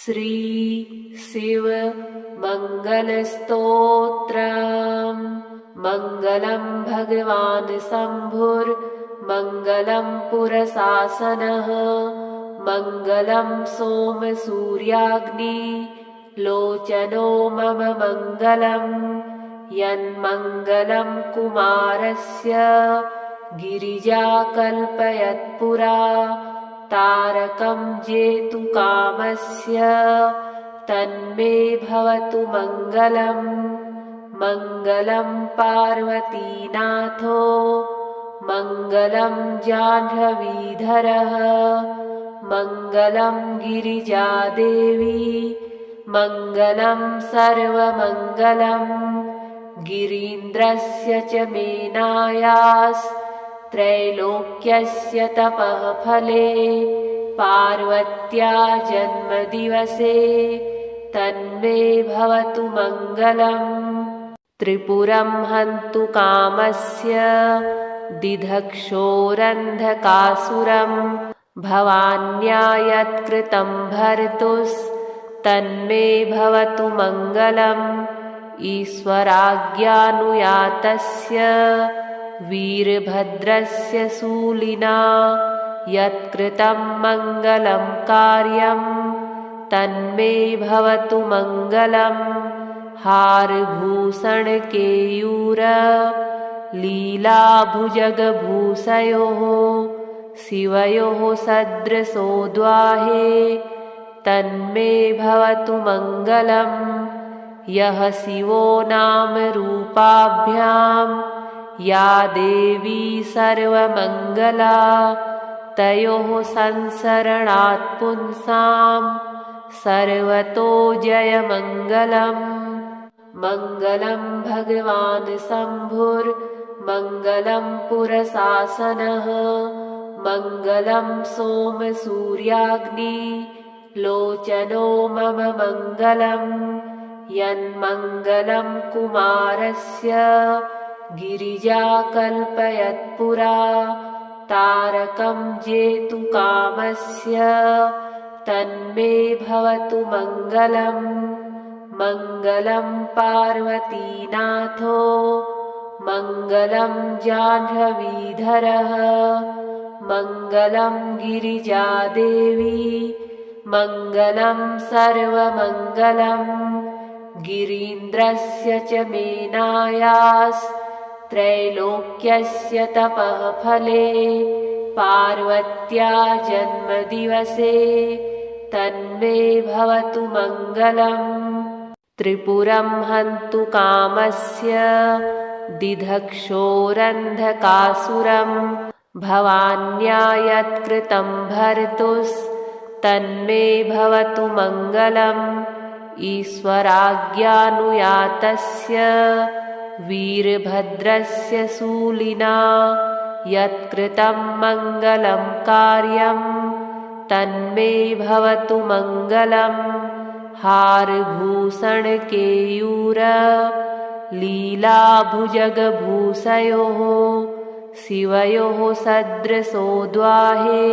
श्री शिव मङ्गलस्तोत्रम्। मङ्गलं भगवान् शम्भुर्मङ्गलं पुरशासनः। मङ्गलं सोमसूर्याग्नि लोचनो मम मङ्गलम्। यन्मङ्गलं कुमारस्य गिरिजा कल्पयत्पुरा। तारकं जेतुकामस्य तन्मे भवतु मङ्गलम्। मङ्गलं पार्वतीनाथो मङ्गलं जाह्नवीधरः। मङ्गलं गिरिजादेवी मङ्गलं सर्वमङ्गलम्। गिरीन्द्रस्य च मेनायास्त्रैलोक्यस्य तपः फले। पार्वत्या जन्मदिवसे तन्मे भवतु मङ्गलम्। त्रिपुरं हन्तु कामस्य दिधक्षोरन्धकासुरम्। भवान्या यत्कृतं भर्तुस्तन्मे भवतु मङ्गलम्। ईश्वराज्ञानुयातस्य वीरभद्रस्य शूलिना यत्कृतं मङ्गलं कार्यं तन्मे भवतु मङ्गलम्। हारभूषणकेयूर लीलाभुजगभूषयोः शिवयोः सदृशोद्वाहे तन्मे भवतु मङ्गलम्। यः शिवो नाम रूपाभ्यां या देवी सर्वमङ्गला। तयोः संसरणात् पुंसां सर्वतो जयमङ्गलम्। मङ्गलं भगवान् शम्भुर्मङ्गलं पुरशासनः। मङ्गलं सोमसूर्याग्नि लोचनो मम मङ्गलम्। यन्मङ्गलं कुमारस्य गिरिजा कल्पयत्पुरा। तारकं जेतुकामस्य तन्मे भवतु मङ्गलम्। मङ्गलं पार्वतीनाथो मङ्गलं जाह्नवीधरः। मङ्गलं गिरिजादेवी मङ्गलं सर्वमङ्गलम्। गिरीन्द्रस्य च मेनायास्त्रैलोक्यस्य तपः फले। पार्वत्या जन्मदिवसे तन्मे भवतु मङ्गलम्। त्रिपुरं हन्तु कामस्य दिधक्षोरन्धकासुरम्। भवान्या यत्कृतं भर्तुस्तन्मे भवतु मङ्गलम्। ईश्वराज्ञानुयातस्य वीरभद्रस्य शूलिना यत्कृतं मङ्गलं कार्यं तन्मे भवतु मङ्गलम्। हारभूषणकेयूर लीलाभुजगभूषयोः शिवयोः सदृशोद्वाहे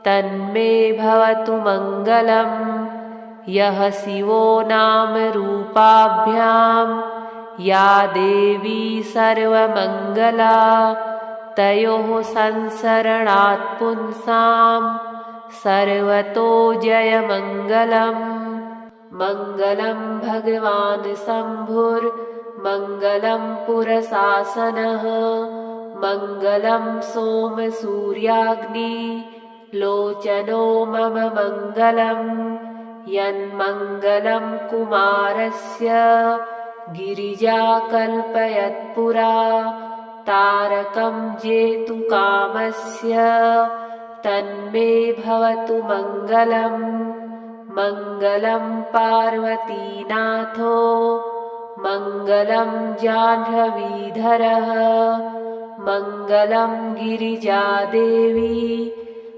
तन्मे भवतु मङ्गलम्। यः शिवो नाम रूपाभ्यां या देवी सर्वमङ्गला। तयोः संसरणात् पुंसां सर्वतो जयमङ्गलम्। मङ्गलं भगवान् शम्भुर्मङ्गलं पुरशासनः। मङ्गलं सोमसूर्याग्नि लोचनो मम मङ्गलम्। यन्मङ्गलं कुमारस्य गिरिजा कल्पयत्पुरा। तारकं जेतुकामस्य तन्मे भवतु मङ्गलम्। मङ्गलं पार्वतीनाथो मङ्गलं जाह्नवीधरः। मङ्गलं गिरिजादेवी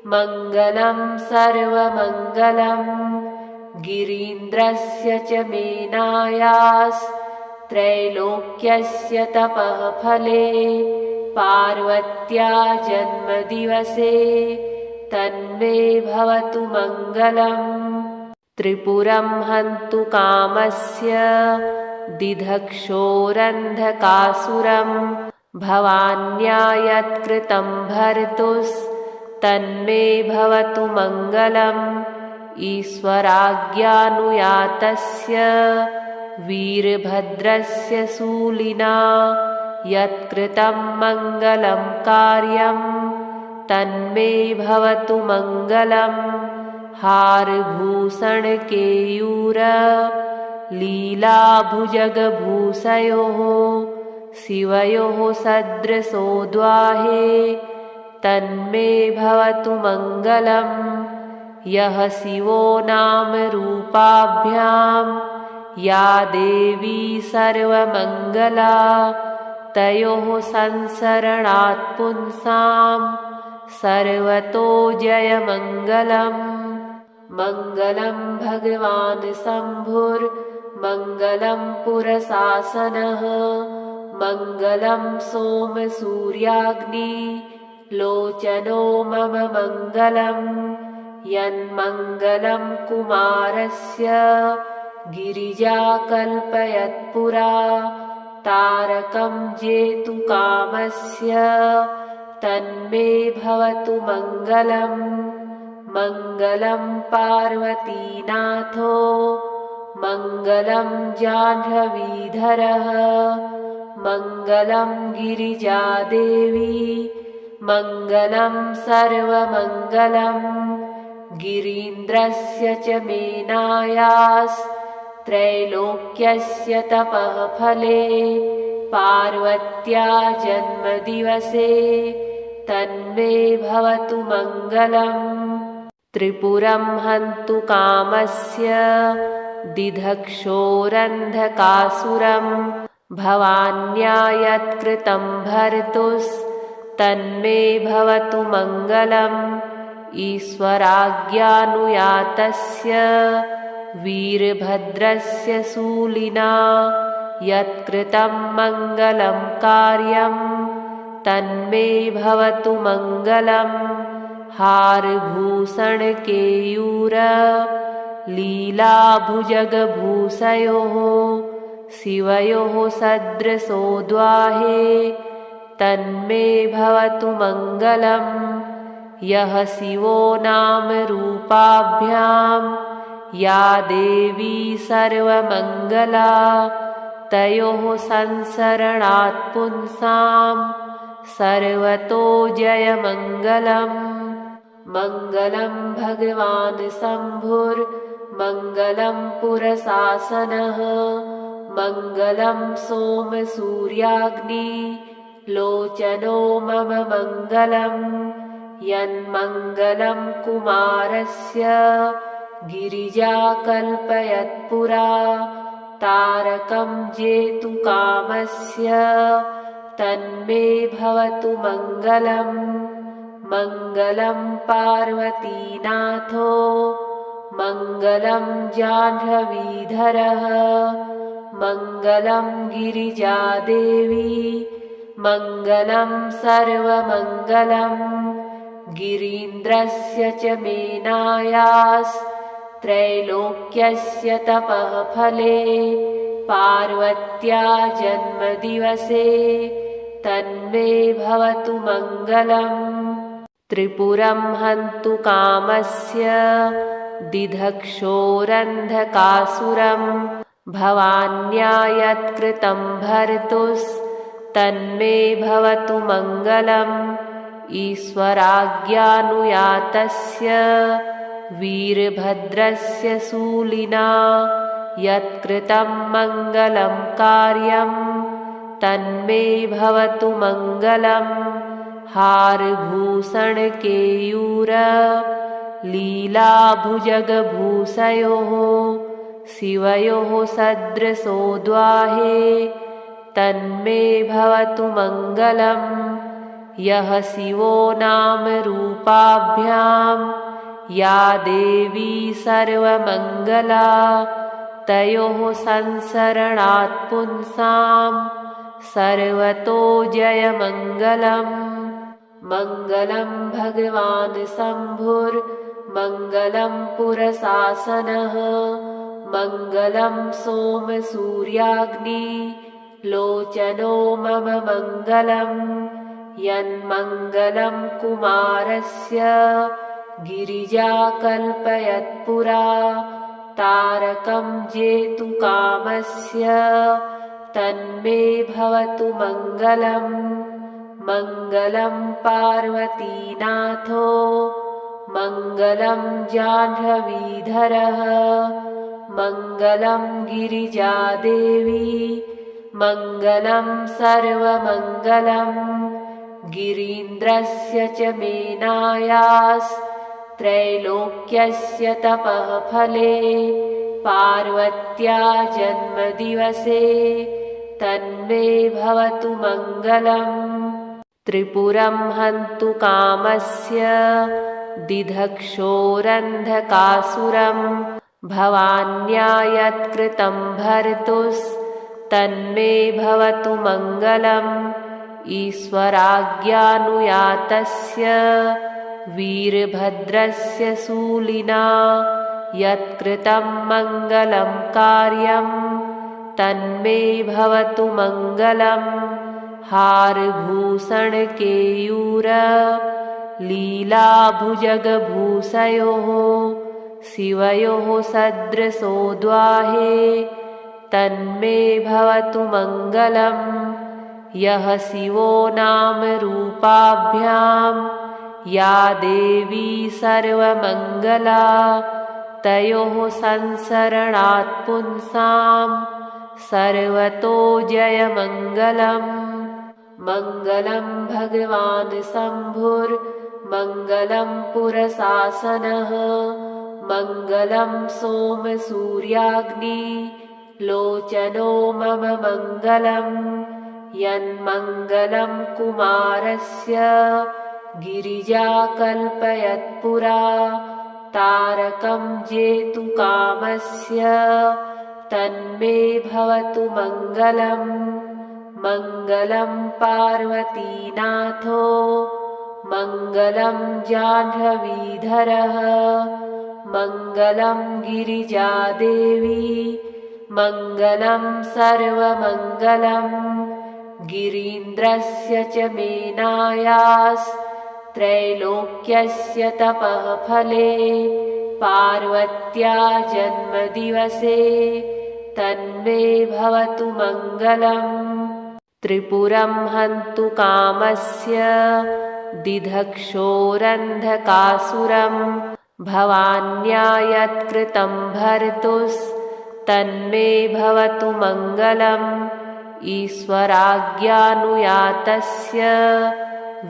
मङ्गलं सर्वमङ्गलम्। गिरीन्द्रस्य च मेनायास्त्रैलोक्यस्य तपः फले। पार्वत्या जन्मदिवसे तन्मे भवतु मङ्गलम्। त्रिपुरं हन्तु कामस्य दिधक्षोरन्धकासुरं भवान्या यत्कृतं भर्तुस्तन्मे भवतु मङ्गलम् ईश्वराज्ञानुयातस्य वीरभद्रस्य शूलिना यत्कृतं मङ्गलं कार्यं तन्मे भवतु मङ्गलम् हारभूषणकेयूर लीलाभुजगभूषयोः शिवयोः सदृशोद्वाहे तन्मे भवतु मङ्गलम् यः शिवो नाम रूपाभ्यां या देवी सर्वमङ्गला तयोः संसरणात् पुंसां सर्वतो जयमङ्गलम् मङ्गलं भगवान् शम्भुर्मङ्गलं पुरशासनः मङ्गलं सोमसूर्याग्निलोचनो मम मङ्गलम् यन्मङ्गलं कुमारस्य गिरिजाकल्पयत्पुरा तारकं जेतुकामस्य तन्मे भवतु मङ्गलम् मङ्गलं पार्वतीनाथो मङ्गलं जाह्नवीधरः मङ्गलं गिरिजादेवी मङ्गलं सर्वमङ्गलम् गिरीन्द्रस्य च मेनायास्त्रैलोक्यस्य तपः फले पार्वत्या जन्मदिवसे तन्मे भवतु मङ्गलम् त्रिपुरं हन्तु कामस्य दिधक्षोरन्धकासुरं भवान्या यत्कृतं भर्तुस्तन्मे भवतु मङ्गलम् ईश्वराज्ञानुयातस्य वीरभद्रस्य शूलिना यत्कृतं मङ्गलं कार्यं तन्मे भवतु मङ्गलम् हारभूषणकेयूर लीलाभुजगभूषयोः शिवयोः सदृशोद्वाहे तन्मे भवतु मङ्गलम् यः शिवो नाम रूपाभ्यां या देवी सर्वमङ्गला तयोः संसरणात् पुंसां सर्वतो जयमङ्गलम् मङ्गलं भगवान् शम्भुर्मङ्गलं पुरशासनः मङ्गलं सोमसूर्याग्निलोचनो मम मङ्गलम् यन्मङ्गलं कुमारस्य गिरिजाकल्पयत्पुरा तारकं जेतुकामस्य तन्मे भवतु मङ्गलम् मङ्गलं पार्वतीनाथो मङ्गलं जाह्नवीधरः मङ्गलं गिरिजादेवी मङ्गलं सर्वमङ्गलम् गिरीन्द्रस्य च मेनायास्त्रैलोक्यस्य तपः फले पार्वत्या जन्मदिवसे तन्मे भवतु मङ्गलम् त्रिपुरं हन्तु कामस्य दिधक्षोरन्धकासुरं भवान्या यत्कृतं भर्तुस्तन्मे भवतु मङ्गलम् ईश्वराज्ञानुयातस्य वीरभद्रस्य शूलिना यत्कृतं मङ्गलं कार्यं तन्मे भवतु मङ्गलम् हारभूषणकेयूर लीलाभुजगभूषयोः शिवयोः सदृशोद्वाहे तन्मे भवतु मङ्गलम् यः शिवो नाम रूपाभ्यां या देवी सर्वमङ्गला तयोः संसरणात् पुंसां सर्वतो जयमङ्गलम् मङ्गलं भगवान् शम्भुर्मङ्गलं मङ्गलं पुरशासनः मङ्गलं सोमसूर्याग्नि लोचनो मम मङ्गलम् यन्मङ्गलं कुमारस्य गिरिजाकल्पयत्पुरा तारकं जेतुकामस्य तन्मे भवतु मङ्गलम् मङ्गलं पार्वतीनाथो मङ्गलं जाह्नवीधरः मङ्गलं गिरिजादेवी मङ्गलं सर्वमङ्गलम् गिरीन्द्रस्य च मेनायास्त्रैलोक्यस्य तपः फले पार्वत्या जन्मदिवसे तन्मे भवतु मङ्गलम् त्रिपुरं हन्तु कामस्य दिधक्षोरन्धकासुरं भवान्या यत्कृतं भर्तुस्तन्मे भवतु मङ्गलम् ईश्वराज्ञानुयातस्य वीरभद्रस्य शूलिना यत्कृतं मङ्गलं कार्यं तन्मे भवतु मङ्गलम् हारभूषणकेयूर लीलाभुजगभूषयोः शिवयोः सदृशोद्वाहे तन्मे भवतु मङ्गलम् यः शिवो नाम रूपाभ्यां या देवी सर्वमङ्गला तयोः संसरणात् पुंसां सर्वतो जयमङ्गलम् मङ्गलं भगवान् शम्भुर्मङ्गलं पुरशासनः मङ्गलं सोमसूर्याग्नि लोचनो मम मङ्गलम् यन्मङ्गलं कुमारस्य गिरिजाकल्पयत्पुरा तारकं जेतुकामस्य तन्मे भवतु मङ्गलम् मङ्गलं पार्वतीनाथो मङ्गलं जाह्नवीधरः मङ्गलं गिरिजादेवी मङ्गलं सर्वमङ्गलम् गिरीन्द्रस्य च मेनायास्त्रैलोक्यस्य तपः फले पार्वत्या जन्मदिवसे तन्मे भवतु मङ्गलम् त्रिपुरं हन्तु कामस्य दिधक्षोरन्धकासुरं भवान्या यत्कृतं भर्तुस्तन्मे भवतु मङ्गलम् ईश्वराज्ञानुयातस्य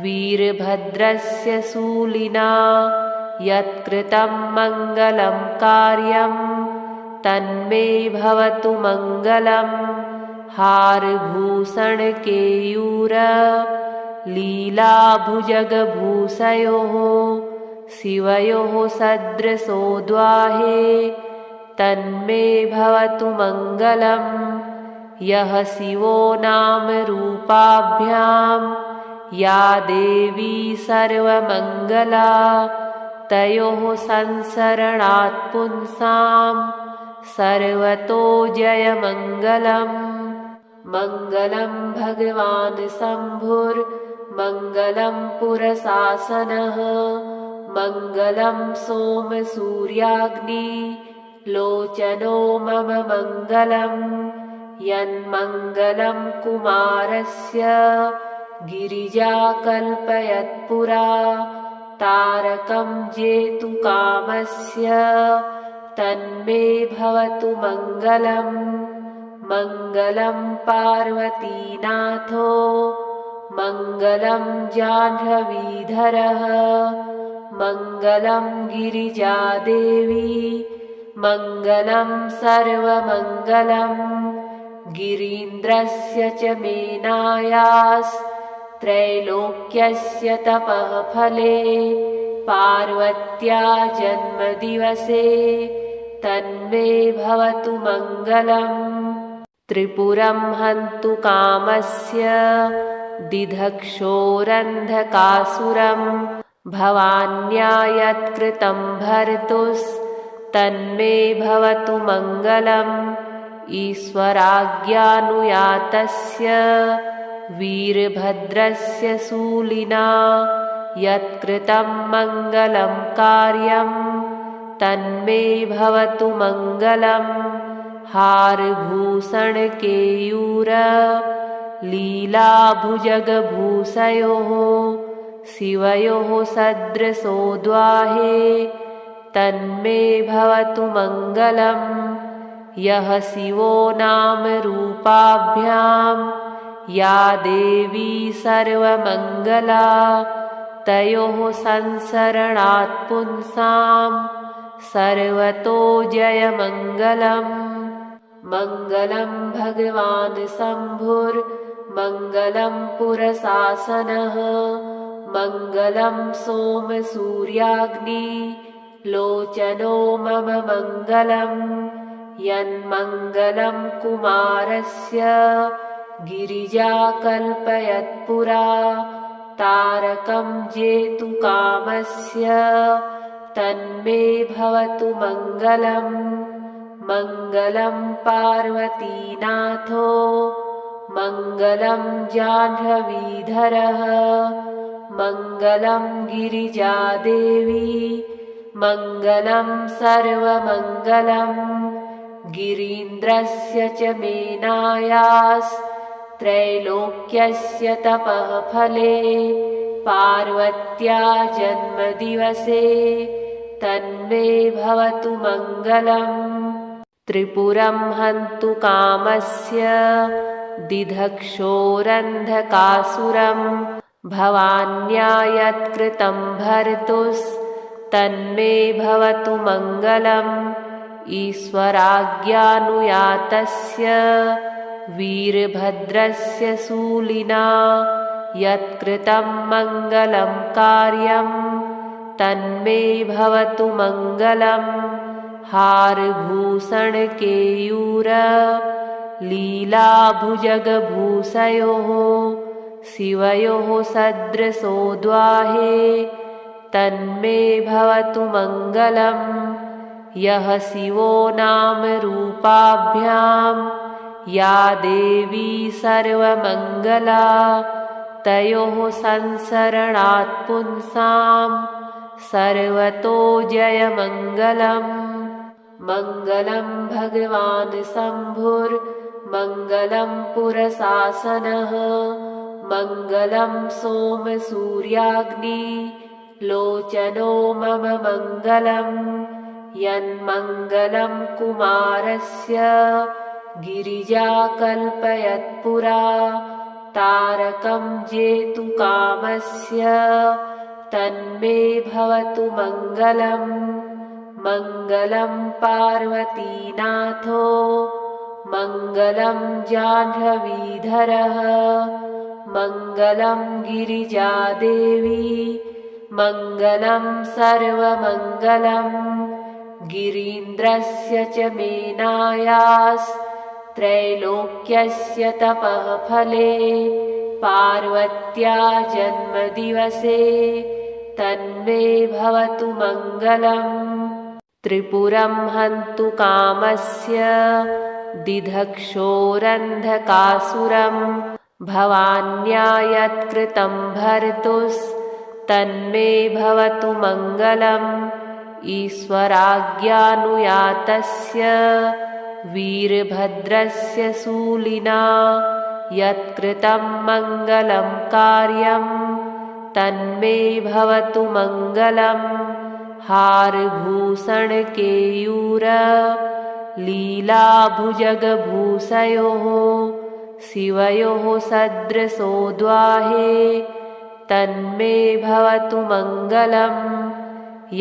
वीरभद्रस्य शूलिना यत्कृतं मङ्गलं कार्यं तन्मे भवतु मङ्गलम् हारभूषणकेयूर लीलाभुजगभूषयोः शिवयोः सदृशोद्वाहे तन्मे भवतु मङ्गलम् यः शिवो नाम रूपाभ्यां या देवी सर्वमङ्गला तयोः संसरणात् पुंसां सर्वतो जयमङ्गलम् मङ्गलं भगवान् शम्भुर्मङ्गलं पुरशासनः मङ्गलं सोमसूर्याग्नि लोचनो मम मङ्गलम् यन्मङ्गलं कुमारस्य गिरिजाकल्पयत्पुरा तारकं जेतुकामस्य तन्मे भवतु मङ्गलम् मङ्गलं पार्वतीनाथो मङ्गलं जाह्नवीधरः मङ्गलं गिरिजादेवी मङ्गलं सर्वमङ्गलम् गिरीन्द्रस्य च मेनायास्त्रैलोक्यस्य तपः फले पार्वत्या जन्मदिवसे तन्मे भवतु मङ्गलम् त्रिपुरं हन्तु कामस्य दिधक्षोरन्धकासुरं भवान्या यत्कृतं भर्तुस्तन्मे भवतु मङ्गलम् ईश्वराज्ञानुयातस्य वीरभद्रस्य शूलिना यत्कृतं मङ्गलं कार्यं तन्मे भवतु मङ्गलम् हारभूषणकेयूर लीलाभुजगभूषयोः शिवयोः सदृशोद्वाहे तन्मे भवतु मङ्गलम् यः शिवो नाम रूपाभ्यां या देवी सर्वमङ्गला तयोः संसरणात् पुंसां सर्वतो जयमङ्गलम् मङ्गलं भगवान् शम्भुर्मङ्गलं पुरशासनः मङ्गलं सोमसूर्याग्निलोचनो मम मङ्गलम् यन्मङ्गलं कुमारस्य गिरिजा कल्पयत्पुरा तारकं जेतुकामस्य तन्मे भवतु मङ्गलम् मङ्गलं पार्वतीनाथो मङ्गलं जाह्नवीधरः मङ्गलं गिरिजादेवी मङ्गलं सर्वमङ्गलम् गिरीन्द्रस्य च मेनायास्त्रैलोक्यस्य तपः फले पार्वत्या जन्मदिवसे तन्मे भवतु मङ्गलम् त्रिपुरं हन्तु कामस्य दिधक्षोरन्धकासुरं भवान्या यत्कृतं भर्तुस्तन्मे भवतु मङ्गलम् ईश्वराज्ञानुयातस्य वीरभद्रस्य शूलिना यत्कृतं मङ्गलं कार्यं तन्मे भवतु मङ्गलम् हारभूषणकेयूर लीलाभुजगभूषयोः शिवयोः सदृशोद्वाहे तन्मे भवतु मङ्गलम् यः शिवो नाम रूपाभ्यां या देवी सर्वमङ्गला तयोः संसरणात् पुंसां सर्वतो जयमङ्गलम् मङ्गलं भगवान् शम्भुर्मङ्गलं पुरशासनः मङ्गलं सोमसूर्याग्निलोचनो मम मङ्गलम् यन्मङ्गलं कुमारस्य गिरिजा कल्पयत्पुरा तारकं जेतुकामस्य तन्मे भवतु मङ्गलम् मङ्गलं पार्वतीनाथो मङ्गलं जाह्नवीधरः मङ्गलं गिरिजादेवी मङ्गलं सर्वमङ्गलम् गिरीन्द्रस्य च मेनायास्त्रैलोक्यस्य तपः फले पार्वत्या जन्मदिवसे तन्मे भवतु मङ्गलम् त्रिपुरं हन्तु कामस्य दिधक्षोरन्धकासुरं भवान्या यत्कृतं भर्तुस्तन्मे भवतु मङ्गलम् ईश्वराज्ञानुयातस्य वीरभद्रस्य शूलिना यत्कृतं मङ्गलं कार्यं तन्मे भवतु मङ्गलम् हारभूषणकेयूर लीलाभुजगभूषयोः शिवयोः सदृशोद्वाहे तन्मे भवतु मङ्गलम्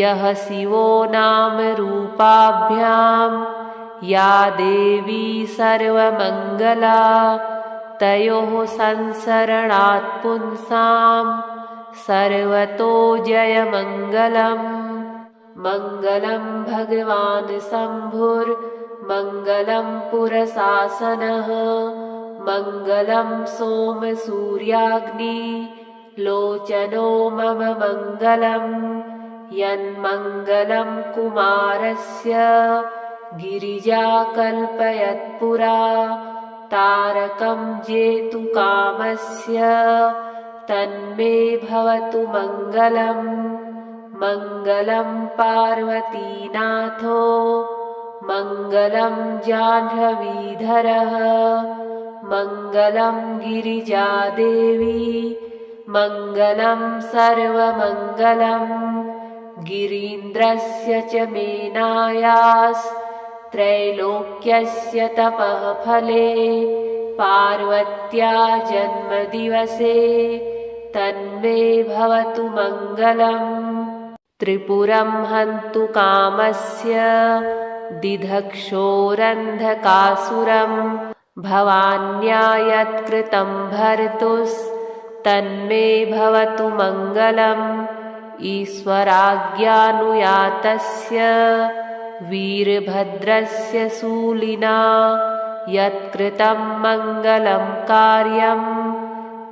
यः शिवो नाम रूपाभ्यां या देवी सर्वमङ्गला तयोः संसरणात् पुंसां सर्वतो जयमङ्गलम् मङ्गलं भगवान् शम्भुर्मङ्गलं पुरशासनः मङ्गलं सोमसूर्याग्निलोचनो लोचनो मम मङ्गलम् यन्मङ्गलं कुमारस्य गिरिजाकल्पयत्पुरा तारकं जेतुकामस्य तन्मे भवतु मङ्गलम् मङ्गलं पार्वतीनाथो मङ्गलं जाह्नवीधरः मङ्गलं गिरिजादेवी मङ्गलं सर्वमङ्गलम् गिरीन्द्रस्य च मेनायास्त्रैलोक्यस्य तपः फले पार्वत्या जन्मदिवसे तन्मे भवतु मङ्गलम् त्रिपुरं हन्तु कामस्य दिधक्षोरन्धकासुरं भवान्या यत्कृतं भर्तुस्तन्मे भवतु मङ्गलम् ईश्वराज्ञानुयातस्य वीरभद्रस्य शूलिना यत्कृतं मङ्गलं कार्यं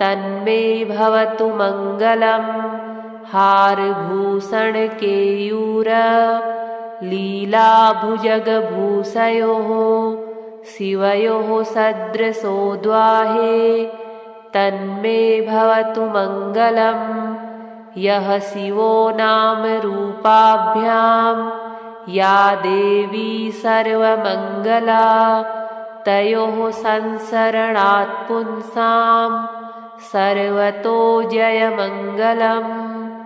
तन्मे भवतु मङ्गलम् हारभूषणकेयूर लीलाभुजगभूषयोः शिवयोः सदृशोद्वाहे तन्मे भवतु मङ्गलम् यः शिवो नाम रूपाभ्यां या देवी सर्वमङ्गला तयोः संसरणात् पुंसां सर्वतो जयमङ्गलम्